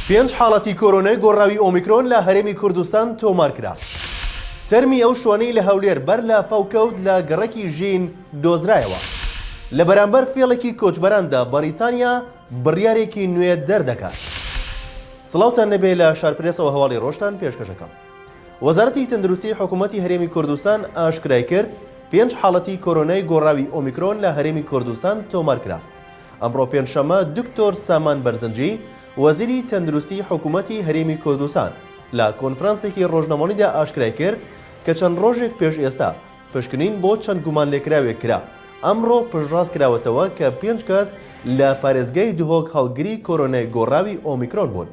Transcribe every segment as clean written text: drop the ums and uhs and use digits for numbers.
5 حاڵەتی کۆرۆنای گۆڕاوی ئۆمیکرۆن لە هەرێمی کوردستان تۆمارکرا. تەرمی ئەو شوانەی لە هەولێر بەر لە فەوکەوت لە گەڕەکی ژین دۆزرایەوە. لە بەرامبەر فێڵێکی کۆچبەراندا بەریتانیا بڕیارێکی نوێ دەردەکات. سڵاوتان نەبێ لە شارپرێسەوە هەواڵی ڕۆژتان پێشکەشەکەم. وەزارەتی تەندروستی حکوومەتی هەرێمی کوردستان ئاشکرای کرد 5 حاڵەتی کۆرۆنای گۆڕاوی ئۆمیکرۆن لە هەرێمی کوردستان تۆمارکرا. ئەمڕۆ پێنجشەممە دکتۆر سامان بەرزنجی وەزیری تەندروستی حکوومەتی هەرێمی کوردستان لە کۆنفرانسێکی ڕۆژنامەڵیدا ئاشکرای کرد کە چەند ڕۆژێک پێش ئێستا پشکنین بۆ چەند گومان لێکراوێک کرا. ئەمڕۆ پشتڕاست کراوەتەوە کە 5 کەس لە پارێزگای دهۆک هەڵگری کۆرۆنای گۆڕاوی ئۆمیکرۆن بوون.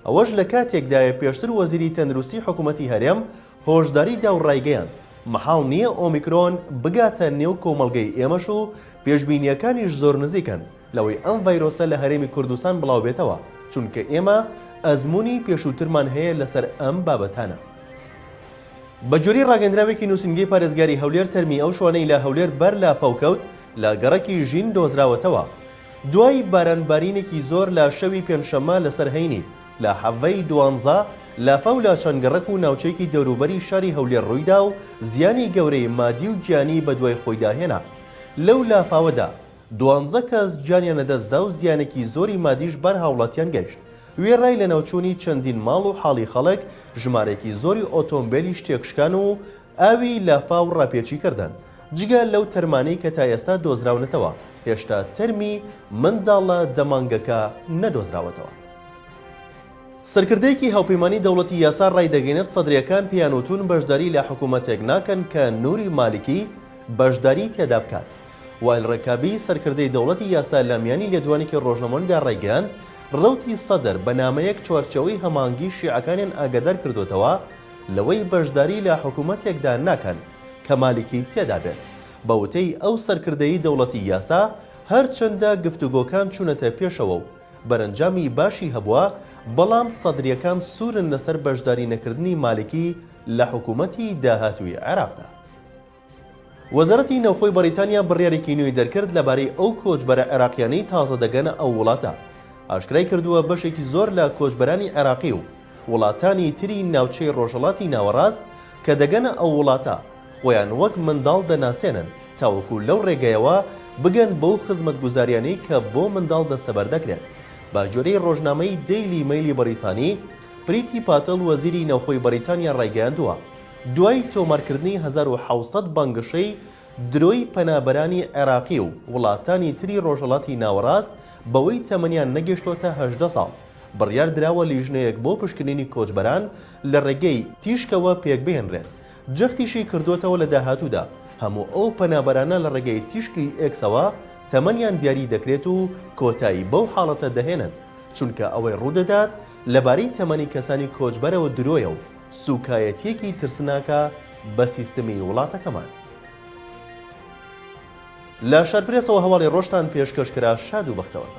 ئەوەش لە کاتێکدایە پێشتر وەزیری تەندروستی حکوومەتی هەرێم هۆشداریدا و ڕایگەیاند مەحاڵ نییە ئۆمیکرۆن بگاتە نێو کۆمەڵگەی ئێمەش و پێشبینیەکانیش زۆر نزیکن لەوەی ئەم ڤایرۆسە لە هەرێمی کوردستان بڵاو بێتەوە، چونکە ئێمە ئەزمموی پێشووترمان هەیە لەسەر ئەم بابەتانە. بە جۆری ڕاگەندراوێکی نووسنگی پارێزگاری هەولێر تەرمی ئەو شوانەی لە هەولێر بەر لە فەوکەوت لە گەڕەکی ژین دۆزراوەتەوە. دوای بارانبارینێکی زۆر لە شەوی پێنجشەممە لەسەر هەینی لە حەڤەی 12 لە فەو لە چەند گەڕەک و ناوچەیەکی دەوروبەری شاری هەولێر ڕوویدا و زیانی گەورەی مادی و گیانی بە دوای خۆی داهێنا. لەو لافاوەدا 12 کەس گیانیان لەدەستدا و زیانێکی زۆری مادیش بەر هاوڵاتیان گەیشت. وێڕای لە ناوچوونی چەندین ماڵ و حاڵی خەڵک ژمارێکی زۆری ئۆتۆمبیلی شتێکشکان و ئاوی لافاو ڕاپێچی کردن. جگە لەو تەرمانەی کە تا ئێستا دۆزراونەتەوە، هێشتا تەرمی منداڵە دەمانگەکە نەدۆزراوەتەوە. سەرکردەیەکی هاوپەیمانی دەوڵەتی یاسا ڕایدەگەێنێت سەدرەکان پیانوتون بەشداری لە حکوومەتێک ناکەن کە نووری مالیکی بەشداری تێدا بکات. وایل ڕێکابی سەرکردەی دەوڵەتی یاسا لە میانی لێدوانێکی ڕۆژنامەڵیدا ڕایگەیاند ڕەوتی سەدر بە نامەیەک چوارچەوەی هەمانگی شیعەکانیان ئاگادار کردوتەوە لەوەی بەشداری لە حکوومەتێکدا ناکەن کە مالیکی تێدا بێت. بە وتەی ئەو سەرکردەی دەوڵەتی یاسا هەرچەندە گفتوگۆکان چوونەتە پێشەوە و بەرەنجامی باشی هەبووە، بەڵام سەدرەکان سوورن لەسەر بەشداری نەکردنی مالکی لە حکوومەتی داهاتووی عێراقدا. وەزارەتی نەوخۆی بەریتانیا بڕیارێکی نوێی دەرکرد لەبارەی ئەو کۆچبەرە عێراقیانەی تازە دەگەنە ئەو وڵاتە. ئاشکرای کردووە بەشێکی زۆر لە کۆچبەرانی عێراقی و وڵاتانی تری ناوچەی ڕۆژهەڵاتی ناوەڕاست کە دەگەنە ئەو وڵاتە خۆیان وەک منداڵ دەناسێنن تاوەکو لەو ڕێگەیەوە بگەن بەو خزمەتگوزاریانەی کە بۆ منداڵ دەسەبەر دەکرێت. باجۆرەی ڕۆژنامەی دەیلی مەیلی بەریتانی پریتی پاتڵ وەزیری نەوخۆی بەریتانیا ڕایگەیاندووە دوای تۆمارکردنی 1700 بانگشەی درۆی پەنابەرانی عێراقی و وڵاتانی تری ڕۆژهەڵاتی ناوەڕاست بەوەی تەمەنیان نەگەشتۆتە 18 ساڵ بڕیار دراوە لیژنەیەک بۆ پشکنینی کۆچبەران لە ڕێگەی تیشکەوە پێک بهێنرێت. جەختیشی کردوتەوە لە داهاتوودا هەموو ئەو پەنابەرانە لە ڕێگەی تیشکی ئێکسەوە تەمەنیان دیاری دەکرێت و کۆتایی بەو حاڵەتە دەهێنن، چونکە ئەوەی ڕوودەدات لەبارەی تەمەنی کەسانی کۆچبەرەوە درۆیە و سوکایەتیەکی ترسناکە بە سیستمی وڵاتەکەمان. لە شارپرێسەوە هەواڵی ڕۆژتان پێشکەشکرا شاد و بەختەوە.